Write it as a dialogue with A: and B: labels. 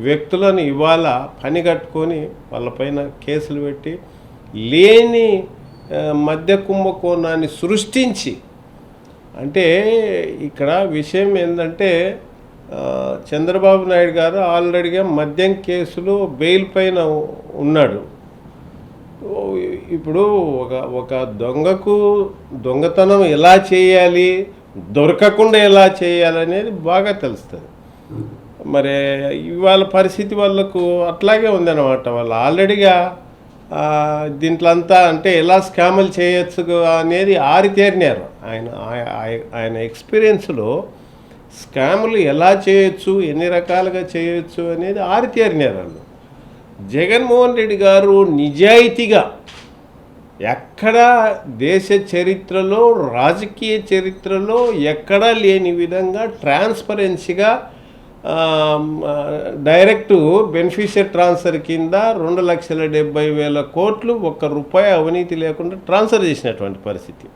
A: వ్యక్తులను ఇవాళ పని కట్టుకొని వాళ్ళపైన కేసులు పెట్టి లేని మద్య కుంభకోణాన్ని సృష్టించి, అంటే ఇక్కడ విషయం ఏంటంటే చంద్రబాబు నాయుడు గారు ఆల్రెడీగా మద్యం కేసులో బెయిల్ పైన ఉన్నాడు. ఇప్పుడు ఒక దొంగకు దొంగతనం ఎలా చేయాలి, దొరకకుండా ఎలా చేయాలనేది బాగా తెలుస్తుంది. మరి ఇవాళ పరిస్థితి వాళ్ళకు అట్లాగే ఉందన్నమాట. వాళ్ళు ఆల్రెడీగా దీంట్లో అంతా అంటే ఎలా స్కాములు చేయొచ్చు అనేది ఆరితేరినారు. ఆయన ఎక్స్పీరియన్స్లో స్కాములు ఎలా చేయొచ్చు, ఎన్ని రకాలుగా చేయొచ్చు అనేది ఆరితేరినారు వాళ్ళు. జగన్మోహన్ రెడ్డి గారు నిజాయితీగా ఎక్కడా దేశ చరిత్రలో, రాజకీయ చరిత్రలో ఎక్కడా లేని విధంగా ట్రాన్స్పరెన్సీగా డైరెక్టు బెనిఫిషియరీ ట్రాన్స్ఫర్ కింద 2,70,000 కోట్లు, ఒక్క రూపాయి అవినీతి లేకుండా ట్రాన్స్ఫర్ చేసినటువంటి పరిస్థితి.